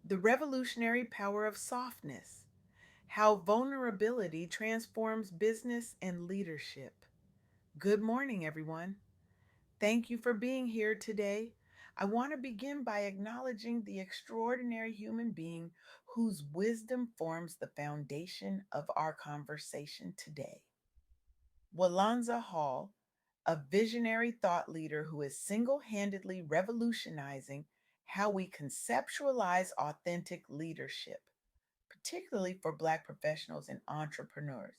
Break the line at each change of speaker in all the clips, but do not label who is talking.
The revolutionary power of softness, how vulnerability transforms business and leadership. Good morning, everyone. Thank you for being here today. I want to begin by acknowledging the extraordinary human being whose wisdom forms the foundation of our conversation today. Walonza Hall, a visionary thought leader who is single handedly revolutionizing how we conceptualize authentic leadership, particularly for Black professionals and entrepreneurs.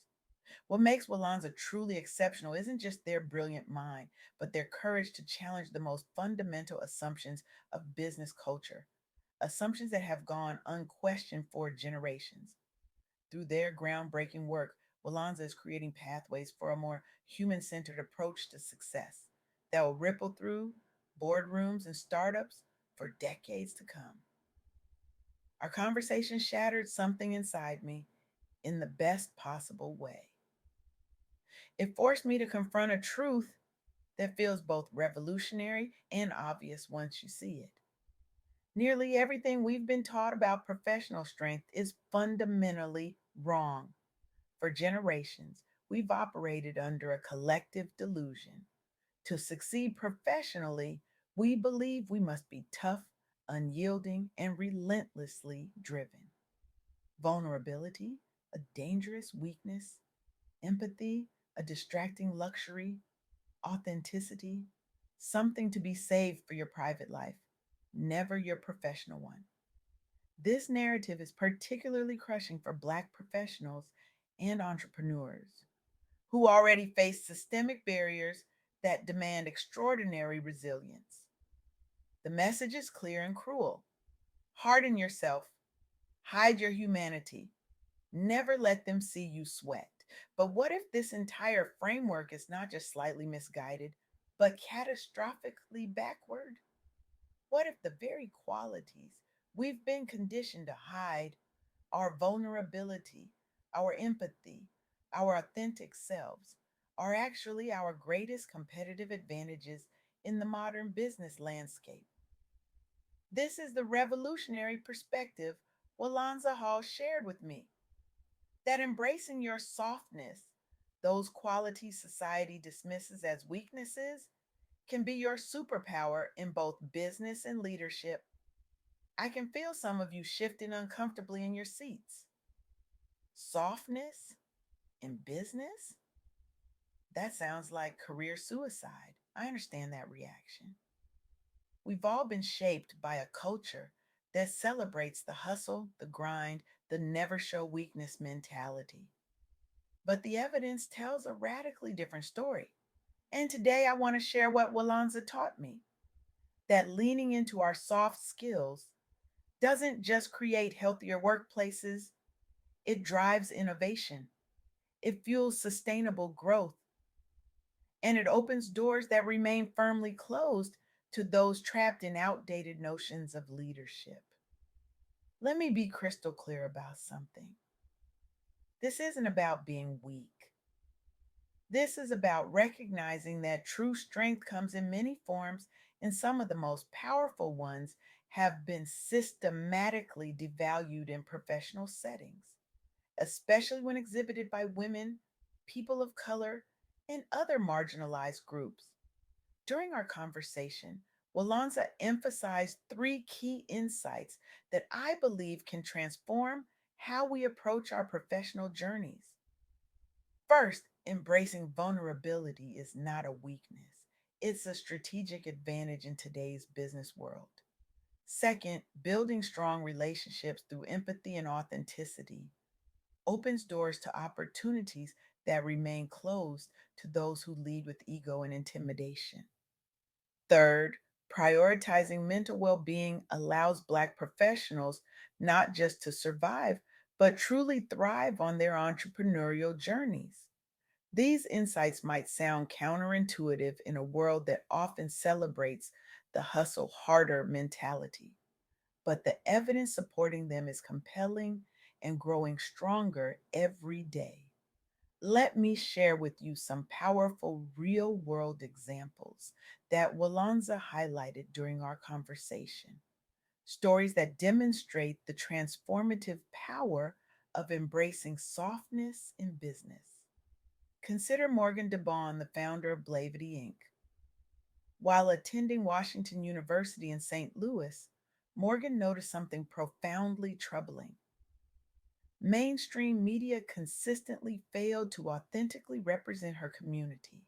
What makes Walonza truly exceptional isn't just their brilliant mind, but their courage to challenge the most fundamental assumptions of business culture, assumptions that have gone unquestioned for generations. Through their groundbreaking work, Walonza is creating pathways for a more human centered approach to success that will ripple through boardrooms and startups for decades to come. Our conversation shattered something inside me in the best possible way. It forced me to confront a truth that feels both revolutionary and obvious once you see it. Nearly everything we've been taught about professional strength is fundamentally wrong. For generations, we've operated under a collective delusion. To succeed professionally, we believe we must be tough, unyielding, and relentlessly driven. Vulnerability, a dangerous weakness, empathy, a distracting luxury, authenticity, something to be saved for your private life, never your professional one. This narrative is particularly crushing for Black professionals and entrepreneurs who already face systemic barriers that demand extraordinary resilience. The message is clear and cruel. Harden yourself, hide your humanity, never let them see you sweat. But what if this entire framework is not just slightly misguided, but catastrophically backward? What if the very qualities we've been conditioned to hide, our vulnerability, our empathy, our authentic selves, are actually our greatest competitive advantages in the modern business landscape? This is the revolutionary perspective Walonza Hall shared with me, that embracing your softness, those qualities society dismisses as weaknesses, can be your superpower in both business and leadership. I can feel some of you shifting uncomfortably in your seats. Softness in business? That sounds like career suicide. I understand that reaction. We've all been shaped by a culture that celebrates the hustle, the grind, the never show weakness mentality. But the evidence tells a radically different story. And today I want to share what Walonza taught me, that leaning into our soft skills doesn't just create healthier workplaces, it drives innovation, it fuels sustainable growth, and it opens doors that remain firmly closed to those trapped in outdated notions of leadership. Let me be crystal clear about something. This isn't about being weak. This is about recognizing that true strength comes in many forms, and some of the most powerful ones have been systematically devalued in professional settings, especially when exhibited by women, people of color, and other marginalized groups. During our conversation, Walonza emphasized three key insights that I believe can transform how we approach our professional journeys. First, embracing vulnerability is not a weakness, it's a strategic advantage in today's business world. Second, building strong relationships through empathy and authenticity opens doors to opportunities that remain closed to those who lead with ego and intimidation. Third, prioritizing mental well being allows Black professionals not just to survive, but truly thrive on their entrepreneurial journeys. These insights might sound counterintuitive in a world that often celebrates the hustle harder mentality, but the evidence supporting them is compelling and growing stronger every day. Let me share with you some powerful real world examples that Walonza highlighted during our conversation. stories that demonstrate the transformative power of embracing softness in business. Consider Morgan DeBaun, the founder of Blavity Inc. While attending Washington University in St. Louis, Morgan noticed something profoundly troubling. Mainstream media consistently failed to authentically represent her community.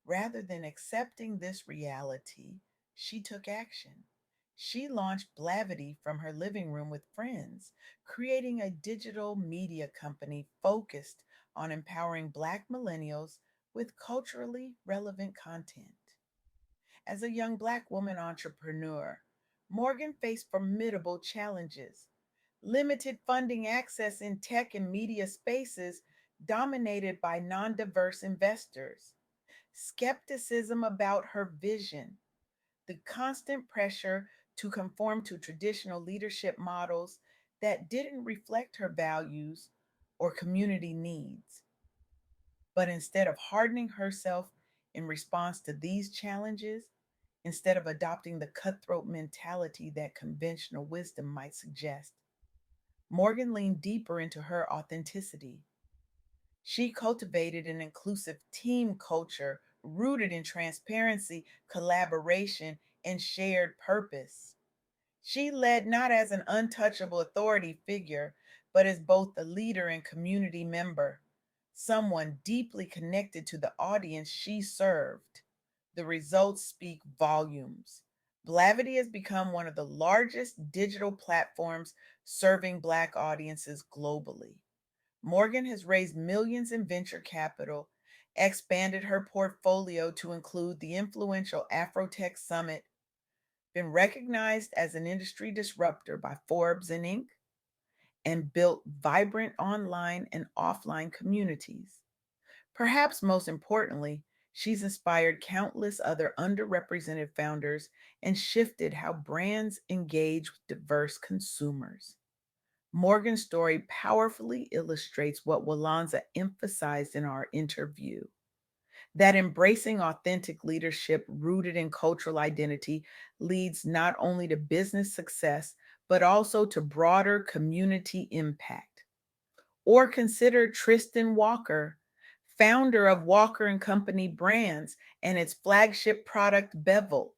Rather than accepting this reality, she took action. She launched Blavity from her living room with friends, creating a digital media company focused on empowering Black millennials with culturally relevant content. As a young Black woman entrepreneur, Morgan faced formidable challenges. Limited funding access in tech and media spaces dominated by non diverse investors, skepticism about her vision, the constant pressure to conform to traditional leadership models that didn't reflect her values or community needs. But instead of hardening herself in response to these challenges, instead of adopting the cutthroat mentality that conventional wisdom might suggest, Morgan leaned deeper into her authenticity. She cultivated an inclusive team culture rooted in transparency, collaboration, and shared purpose. She led not as an untouchable authority figure, but as both a leader and community member, someone deeply connected to the audience she served. The results speak volumes. Blavity has become one of the largest digital platforms serving Black audiences globally. Morgan has raised millions in venture capital, expanded her portfolio to include the influential Afrotech Summit, been recognized as an industry disruptor by Forbes and Inc., and built vibrant online and offline communities. Perhaps most importantly, she's inspired countless other underrepresented founders and shifted how brands engage with diverse consumers. Morgan's story powerfully illustrates what Walonza emphasized in our interview, that embracing authentic leadership rooted in cultural identity leads not only to business success, but also to broader community impact. Or consider Tristan Walker, founder of Walker and Company Brands and its flagship product Bevel,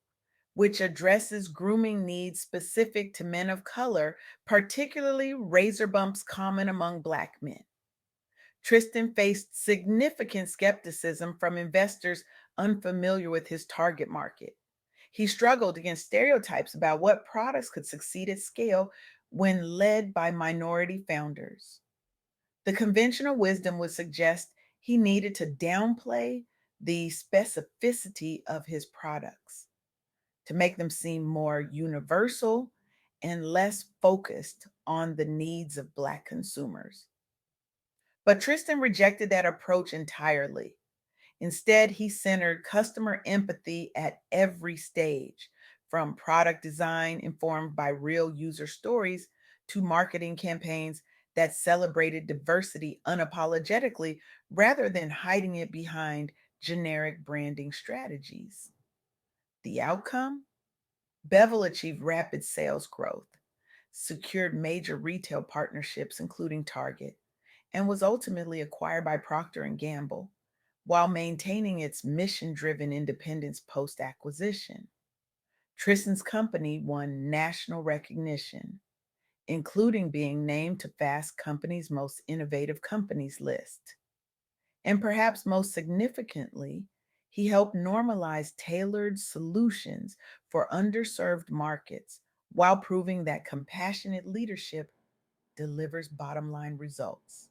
which addresses grooming needs specific to men of color, particularly razor bumps common among Black men. Tristan faced significant skepticism from investors unfamiliar with his target market. He struggled against stereotypes about what products could succeed at scale when led by minority founders. The conventional wisdom would suggest he needed to downplay the specificity of his products to make them seem more universal and less focused on the needs of Black consumers. But Tristan rejected that approach entirely. Instead, he centered customer empathy at every stage, from product design informed by real user stories to marketing campaigns that celebrated diversity unapologetically rather than hiding it behind generic branding strategies. The outcome? Bevel achieved rapid sales growth, secured major retail partnerships including Target, and was ultimately acquired by Procter and Gamble while maintaining its mission-driven independence post-acquisition. Tristan's company won national recognition, including being named to Fast Company's Most Innovative Companies list. And perhaps most significantly, he helped normalize tailored solutions for underserved markets while proving that compassionate leadership delivers bottom line results.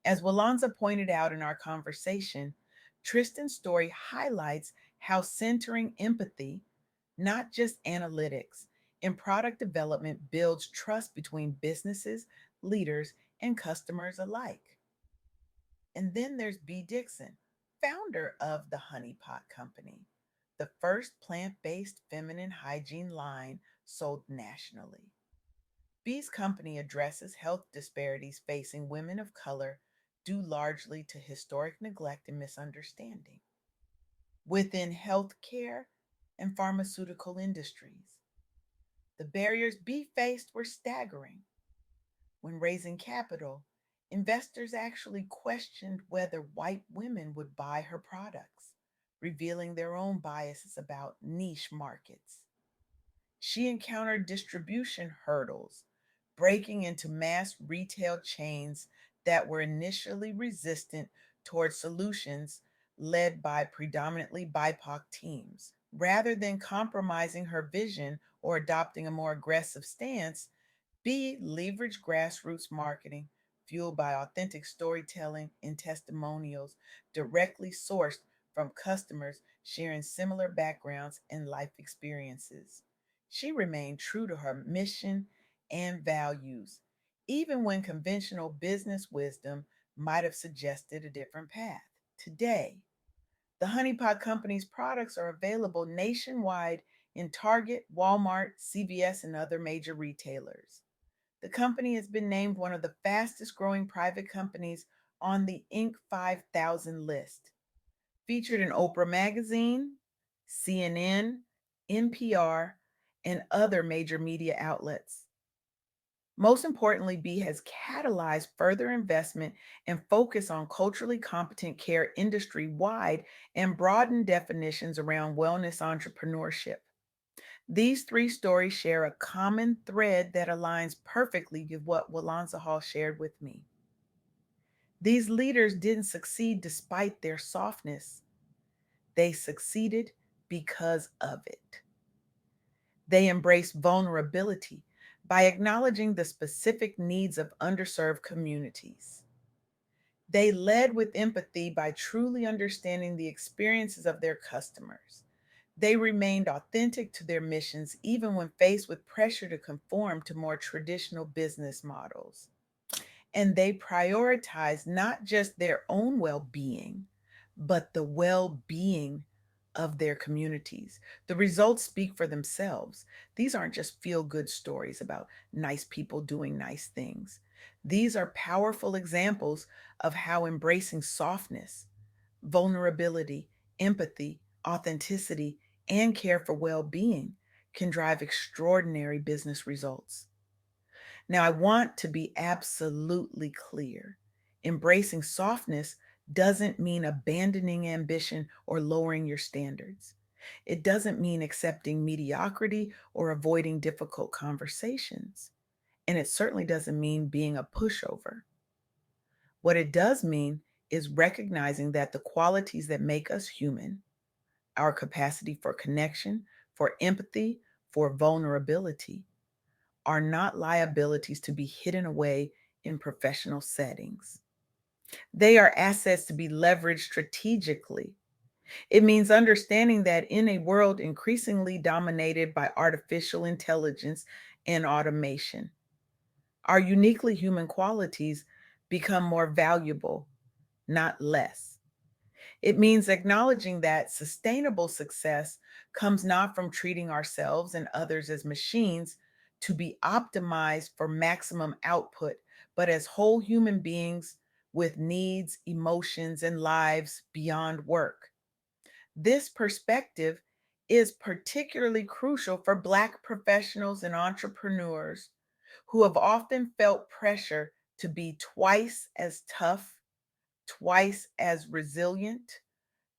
As Walonza pointed out in our conversation, Tristan's story highlights how centering empathy, not just analytics, in product development builds trust between businesses, leaders, and customers alike. And then there's B. Dixon, founder of the Honey Pot Company, the first plant based feminine hygiene line sold nationally. B's company addresses health disparities facing women of color due largely to historic neglect and misunderstanding within healthcare and pharmaceutical industries. The barriers B faced were staggering. When raising capital, investors actually questioned whether white women would buy her products, revealing their own biases about niche markets. She encountered distribution hurdles, breaking into mass retail chains that were initially resistant toward solutions led by predominantly BIPOC teams. Rather than compromising her vision or adopting a more aggressive stance, B, leverage grassroots marketing fueled by authentic storytelling and testimonials directly sourced from customers sharing similar backgrounds and life experiences. She remained true to her mission and values, even when conventional business wisdom might have suggested a different path. Today, the Honey Pot Company's products are available nationwide in Target, Walmart, CVS, and other major retailers. The company has been named one of the fastest growing private companies on the Inc. 5000 list, featured in Oprah Magazine, CNN, NPR, and other major media outlets. Most importantly, B has catalyzed further investment and focus on culturally competent care industry wide and broadened definitions around wellness entrepreneurship. These three stories share a common thread that aligns perfectly with what Walonza Hall shared with me. These leaders didn't succeed despite their softness, they succeeded because of it. They embraced vulnerability by acknowledging the specific needs of underserved communities. They led with empathy by truly understanding the experiences of their customers. They remained authentic to their missions even when faced with pressure to conform to more traditional business models. And they prioritized not just their own well being, but the well being of their communities. The results speak for themselves. These aren't just feel good stories about nice people doing nice things. These are powerful examples of how embracing softness, vulnerability, empathy, authenticity, and care for well being can drive extraordinary business results. Now, I want to be absolutely clear. Embracing softness doesn't mean abandoning ambition or lowering your standards. It doesn't mean accepting mediocrity or avoiding difficult conversations. And it certainly doesn't mean being a pushover. What it does mean is recognizing that the qualities that make us human, our capacity for connection, for empathy, for vulnerability, are not liabilities to be hidden away in professional settings. They are assets to be leveraged strategically. It means understanding that in a world increasingly dominated by artificial intelligence and automation, our uniquely human qualities become more valuable, not less. It means acknowledging that sustainable success comes not from treating ourselves and others as machines to be optimized for maximum output, but as whole human beings with needs, emotions, and lives beyond work. This perspective is particularly crucial for Black professionals and entrepreneurs who have often felt pressure to be twice as tough, twice as resilient,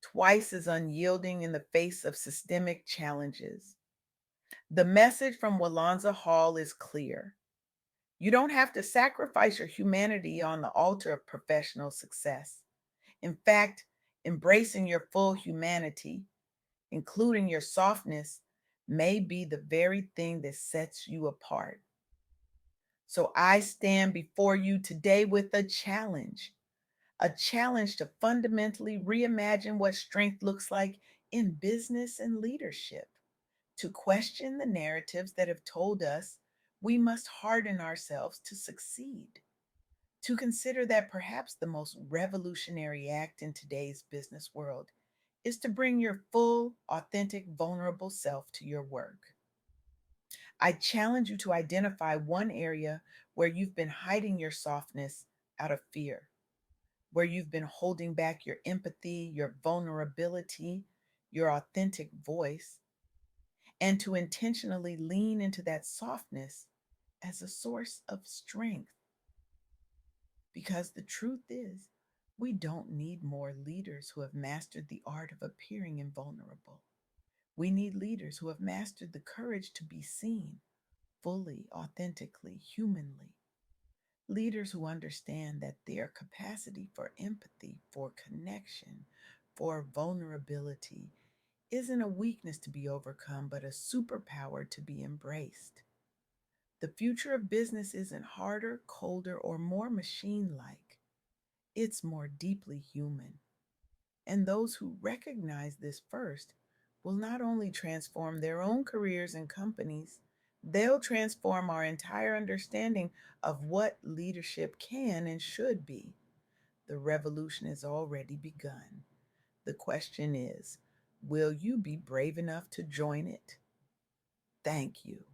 twice as unyielding in the face of systemic challenges. The message from Walonza Hall is clear. You don't have to sacrifice your humanity on the altar of professional success. In fact, embracing your full humanity, including your softness, may be the very thing that sets you apart. So I stand before you today with a challenge to fundamentally reimagine what strength looks like in business and leadership, to question the narratives that have told us we must harden ourselves to succeed, to consider that perhaps the most revolutionary act in today's business world is to bring your full, authentic, vulnerable self to your work. I challenge you to identify one area where you've been hiding your softness out of fear, where you've been holding back your empathy, your vulnerability, your authentic voice, and to intentionally lean into that softness as a source of strength. Because the truth is, we don't need more leaders who have mastered the art of appearing invulnerable. We need leaders who have mastered the courage to be seen fully, authentically, humanly. Leaders who understand that their capacity for empathy, for connection, for vulnerability isn't a weakness to be overcome, but a superpower to be embraced. The future of business isn't harder, colder, or more machine like, it's more deeply human. And those who recognize this first will not only transform their own careers and companies, they'll transform our entire understanding of what leadership can and should be. The revolution has already begun. The question is, will you be brave enough to join it? Thank you.